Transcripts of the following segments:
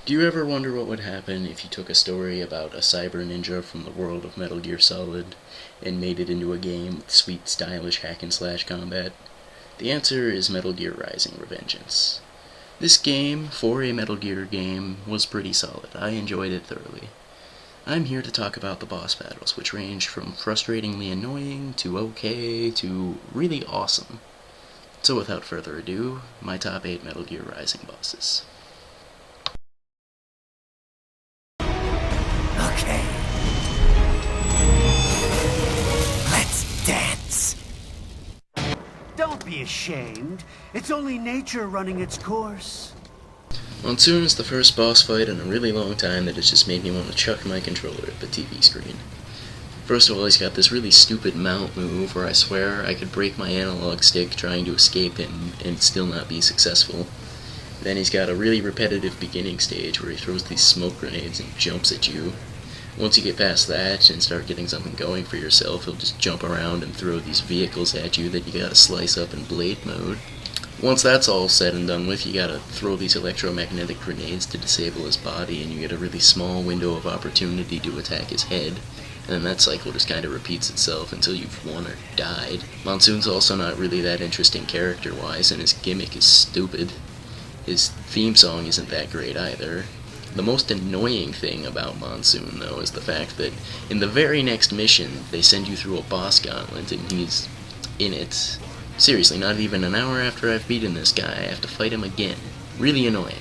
Do you ever wonder what would happen if you took a story about a cyber ninja from the world of Metal Gear Solid and made it into a game with sweet, stylish hack-and-slash combat? The answer is Metal Gear Rising: Revengeance. This game, for a Metal Gear game, was pretty solid. I enjoyed it thoroughly. I'm here to talk about the boss battles, which ranged from frustratingly annoying to okay to really awesome. So without further ado, my top 8 Metal Gear Rising bosses. Okay. Let's dance. Don't be ashamed. It's only nature running its course. Monsoon is the first boss fight in a really long time that has just made me want to chuck my controller at the TV screen. First of all, he's got this really stupid mount move where I swear I could break my analog stick trying to escape him and still not be successful. Then he's got a really repetitive beginning stage where he throws these smoke grenades and jumps at you. Once you get past that and start getting something going for yourself, he'll just jump around and throw these vehicles at you that you gotta slice up in blade mode. Once that's all said and done with, you gotta throw these electromagnetic grenades to disable his body, and you get a really small window of opportunity to attack his head. And then that cycle just kind of repeats itself until you've won or died. Monsoon's also not really that interesting character-wise, and his gimmick is stupid. His theme song isn't that great either. The most annoying thing about Monsoon, though, is the fact that in the very next mission, they send you through a boss gauntlet, and he's in it. Seriously, not even an hour after I've beaten this guy, I have to fight him again. Really annoying.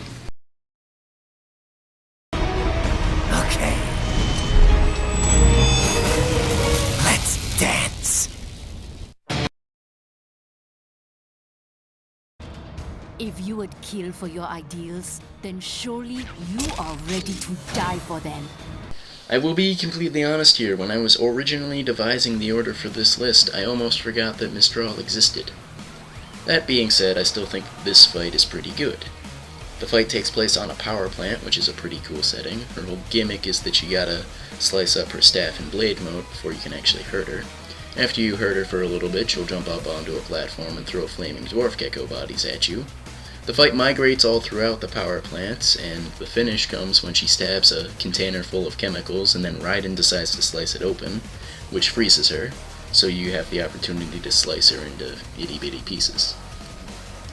Okay. Let's dance. If you would kill for your ideals, then surely you are ready to die for them. I will be completely honest here, when I was originally devising the order for this list, I almost forgot that Mistral existed. That being said, I still think this fight is pretty good. The fight takes place on a power plant, which is a pretty cool setting. Her whole gimmick is that you gotta slice up her staff in blade mode before you can actually hurt her. After you hurt her for a little bit, she'll jump up onto a platform and throw flaming dwarf gecko bodies at you. The fight migrates all throughout the power plant, and the finish comes when she stabs a container full of chemicals, and then Raiden decides to slice it open, which freezes her, so you have the opportunity to slice her into itty-bitty pieces.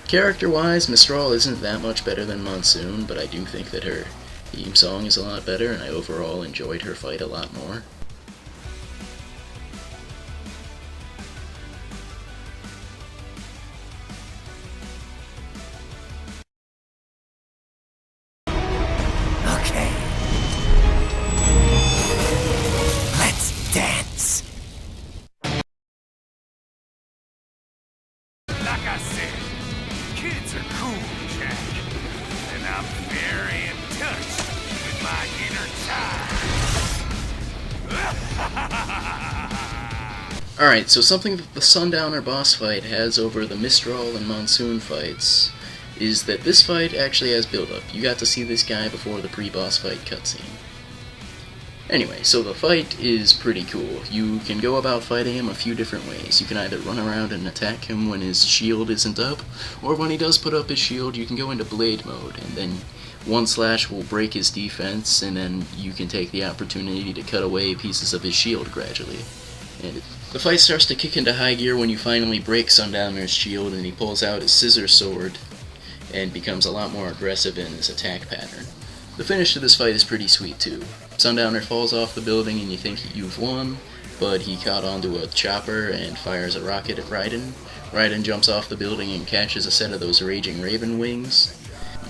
Character-wise, Mistral isn't that much better than Monsoon, but I do think that her theme song is a lot better, and I overall enjoyed her fight a lot more. Okay. Let's dance. Like I said, kids are cool, Jack. And I'm very in touch with my inner child. Alright, so something that the Sundowner boss fight has over the Mistral and Monsoon fights is that this fight actually has build-up. You got to see this guy before the pre-boss fight cutscene. Anyway, so the fight is pretty cool. You can go about fighting him a few different ways. You can either run around and attack him when his shield isn't up, or when he does put up his shield, you can go into blade mode, and then one slash will break his defense, and then you can take the opportunity to cut away pieces of his shield gradually. And the fight starts to kick into high gear when you finally break Sundowner's shield and he pulls out his scissor sword and becomes a lot more aggressive in his attack pattern. The finish to this fight is pretty sweet too. Sundowner falls off the building and you think you've won, but he caught onto a chopper and fires a rocket at Raiden. Raiden jumps off the building and catches a set of those raging raven wings.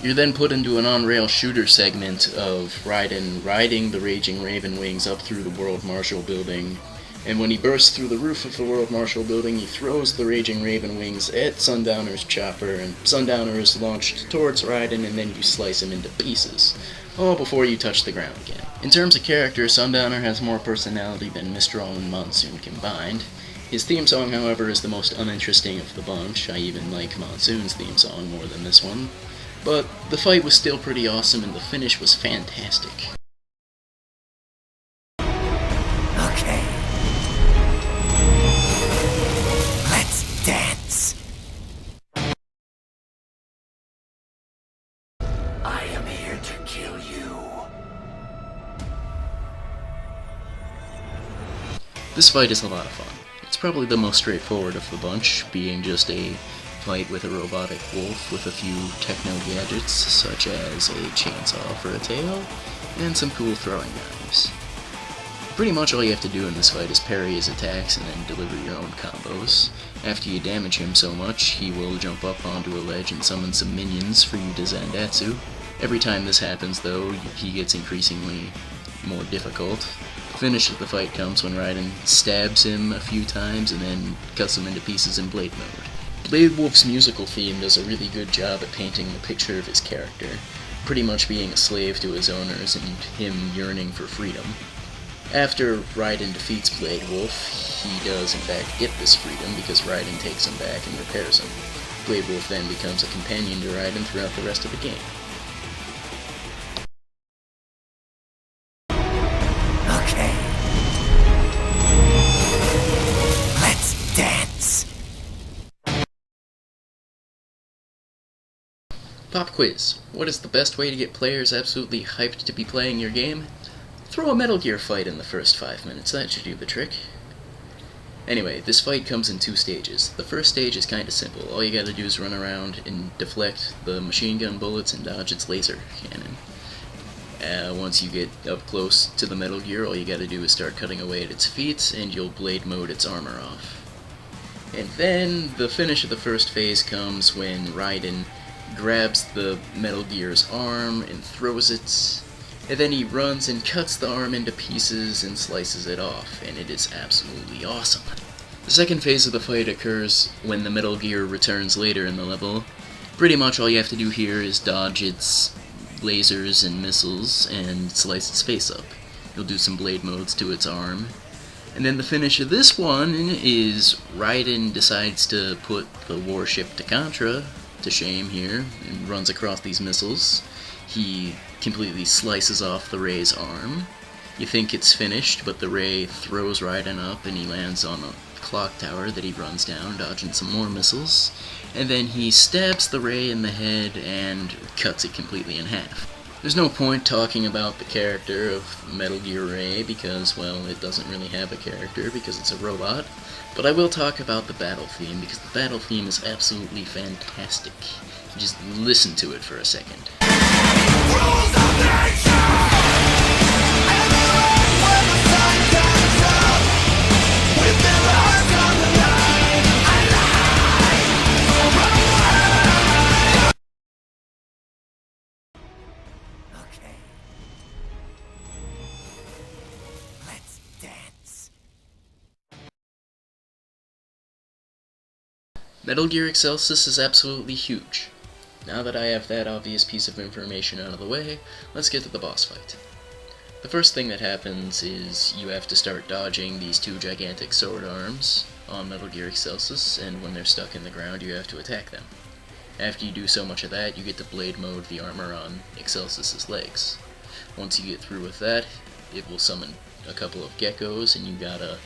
You're then put into an on-rail shooter segment of Raiden riding the raging raven wings up through the World Marshal building, and when he bursts through the roof of the World Marshal building, he throws the raging raven wings at Sundowner's chopper, and Sundowner is launched towards Raiden, and then you slice him into pieces, all before you touch the ground again. In terms of character, Sundowner has more personality than Mistral and Monsoon combined. His theme song, however, is the most uninteresting of the bunch. I even like Monsoon's theme song more than this one. But the fight was still pretty awesome, and the finish was fantastic. Okay. Let's dance. I am here to kill you. This fight is a lot of fun. It's probably the most straightforward of the bunch, being just a fight with a robotic wolf with a few techno gadgets such as a chainsaw for a tail and some cool throwing knives. Pretty much all you have to do in this fight is parry his attacks and then deliver your own combos. After you damage him so much, he will jump up onto a ledge and summon some minions for you to Zandatsu. Every time this happens though, he gets increasingly more difficult. The finish of the fight comes when Raiden stabs him a few times and then cuts him into pieces in Blade mode. Blade Wolf's musical theme does a really good job at painting the picture of his character, pretty much being a slave to his owners and him yearning for freedom. After Raiden defeats Blade Wolf, he does in fact get this freedom because Raiden takes him back and repairs him. Blade Wolf then becomes a companion to Raiden throughout the rest of the game. Okay. Let's dance. Pop quiz. What is the best way to get players absolutely hyped to be playing your game? Throw a Metal Gear fight in the first 5 minutes, that should do the trick. Anyway, this fight comes in 2 stages. The first stage is kinda simple. All you gotta do is run around and deflect the machine gun bullets and dodge its laser cannon. Once you get up close to the Metal Gear, all you gotta do is start cutting away at its feet, and you'll blade mode its armor off. And then, the finish of the first phase comes when Raiden grabs the Metal Gear's arm and throws it, and then he runs and cuts the arm into pieces and slices it off, and it is absolutely awesome. The second phase of the fight occurs when the Metal Gear returns later in the level. Pretty much all you have to do here is dodge its lasers and missiles and slice its face up. You'll do some blade modes to its arm. And then the finish of this one is Raiden decides to put the warship to Contra to shame here and runs across these missiles. He completely slices off the Ray's arm. You think it's finished, but the Ray throws Raiden up and he lands on a clock tower that he runs down, dodging some more missiles. And then he stabs the Ray in the head and cuts it completely in half. There's no point talking about the character of Metal Gear Ray because, well, it doesn't really have a character because it's a robot. But I will talk about the battle theme because the battle theme is absolutely fantastic. Just listen to it for a second. Rules of nature! With their lives on the line, Okay. Let's dance. Metal Gear Excelsis is absolutely huge. Now that I have that obvious piece of information out of the way, let's get to the boss fight. The first thing that happens is you have to start dodging these 2 gigantic sword arms on Metal Gear Excelsis, and when they're stuck in the ground you have to attack them. After you do so much of that, you get to blade mode the armor on Excelsis' legs. Once you get through with that, it will summon a couple of geckos, and you gotta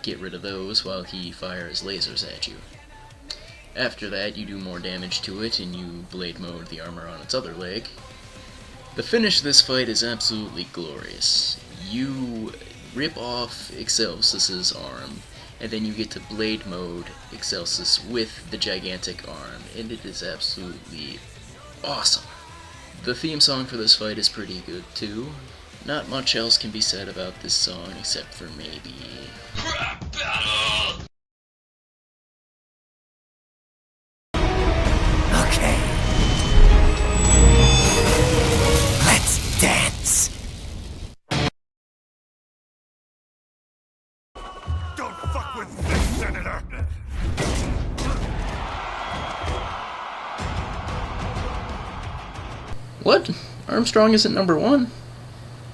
get rid of those while he fires lasers at you. After that, you do more damage to it, and you blade mode the armor on its other leg. The finish of this fight is absolutely glorious. You rip off Excelsis' arm, and then you get to blade mode Excelsis with the gigantic arm, and it is absolutely awesome. The theme song for this fight is pretty good too. Not much else can be said about this song except for maybe... Crap battle! Okay. Let's dance. don't fuck with this, Senator! What? Armstrong isn't number 1?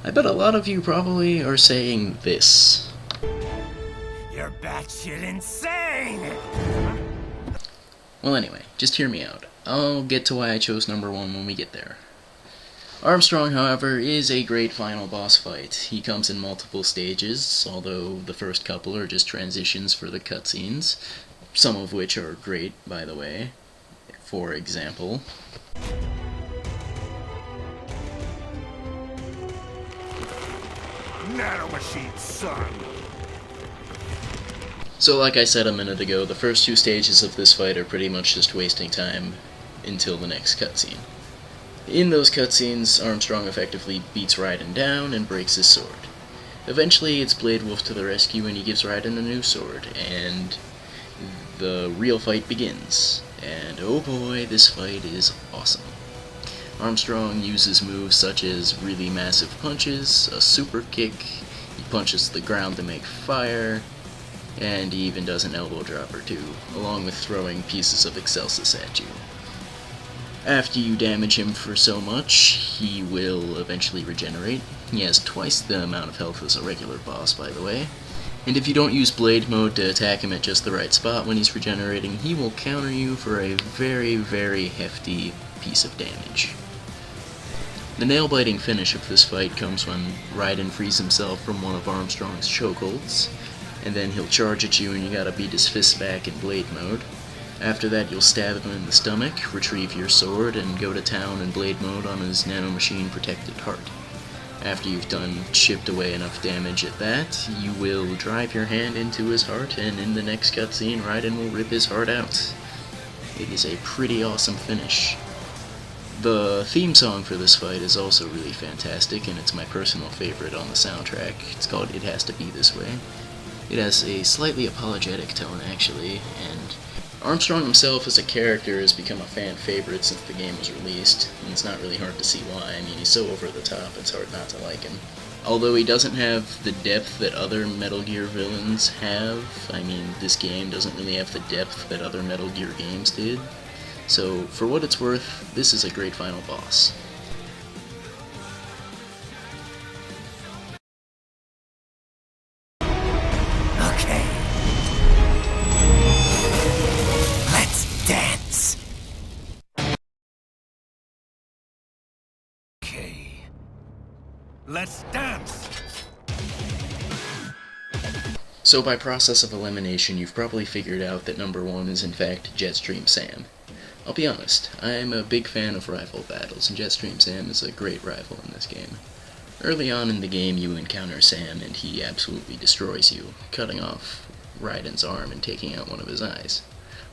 I bet a lot of you probably are saying this. You're batshit insane! Well anyway, just hear me out. I'll get to why I chose number 1 when we get there. Armstrong, however, is a great final boss fight. He comes in multiple stages, although the first couple are just transitions for the cutscenes, some of which are great, by the way. For example... Nanomachine, son! So like I said a minute ago, the first two stages of this fight are pretty much just wasting time until the next cutscene. In those cutscenes, Armstrong effectively beats Raiden down and breaks his sword. Eventually, it's Blade Wolf to the rescue and he gives Raiden a new sword, and the real fight begins. And oh boy, this fight is awesome. Armstrong uses moves such as really massive punches, a super kick, he punches the ground to make fire, and he even does an elbow drop or two, along with throwing pieces of Excelsis at you. After you damage him for so much, he will eventually regenerate. He has twice the amount of health as a regular boss, by the way. And if you don't use Blade Mode to attack him at just the right spot when he's regenerating, he will counter you for a very, very hefty piece of damage. The nail-biting finish of this fight comes when Raiden frees himself from one of Armstrong's chokeholds, and then he'll charge at you and you gotta beat his fists back in Blade Mode. After that, you'll stab him in the stomach, retrieve your sword, and go to town in Blade Mode on his nanomachine protected heart. After you've chipped away enough damage at that, you will drive your hand into his heart, and in the next cutscene, Raiden will rip his heart out. It is a pretty awesome finish. The theme song for this fight is also really fantastic, and it's my personal favorite on the soundtrack. It's called It Has to Be This Way. It has a slightly apologetic tone, actually, and Armstrong himself as a character has become a fan favorite since the game was released, and it's not really hard to see why. I mean, he's so over the top, it's hard not to like him. Although he doesn't have the depth that other Metal Gear villains have, I mean, this game doesn't really have the depth that other Metal Gear games did. So, for what it's worth, this is a great final boss. Okay. Let's dance. Okay. Let's dance! So by process of elimination, you've probably figured out that number one is in fact Jetstream Sam. I'll be honest, I'm a big fan of rival battles, and Jetstream Sam is a great rival in this game. Early on in the game, you encounter Sam, and he absolutely destroys you, cutting off Raiden's arm and taking out one of his eyes.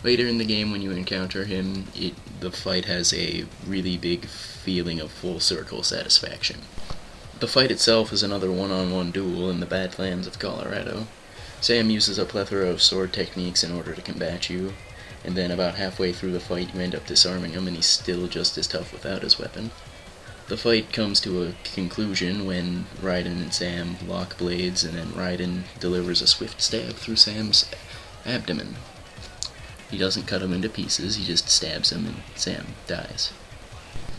Later in the game, when you encounter him, the fight has a really big feeling of full circle satisfaction. The fight itself is another one-on-one duel in the Badlands of Colorado. Sam uses a plethora of sword techniques in order to combat you, and then about halfway through the fight you end up disarming him and he's still just as tough without his weapon. The fight comes to a conclusion when Raiden and Sam lock blades, and then Raiden delivers a swift stab through Sam's abdomen. He doesn't cut him into pieces, he just stabs him and Sam dies.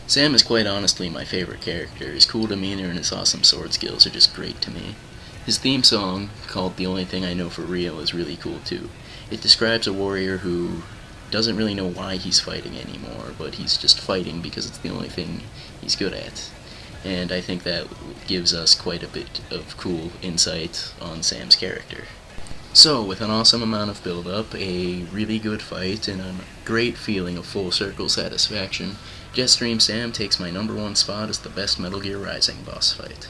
Sam is quite honestly my favorite character. His cool demeanor and his awesome sword skills are just great to me. His theme song, called The Only Thing I Know for Real, is really cool too. It describes a warrior who doesn't really know why he's fighting anymore, but he's just fighting because it's the only thing he's good at. And I think that gives us quite a bit of cool insight on Sam's character. So, with an awesome amount of build-up, a really good fight, and a great feeling of full circle satisfaction, Jetstream Sam takes my number one spot as the best Metal Gear Rising boss fight.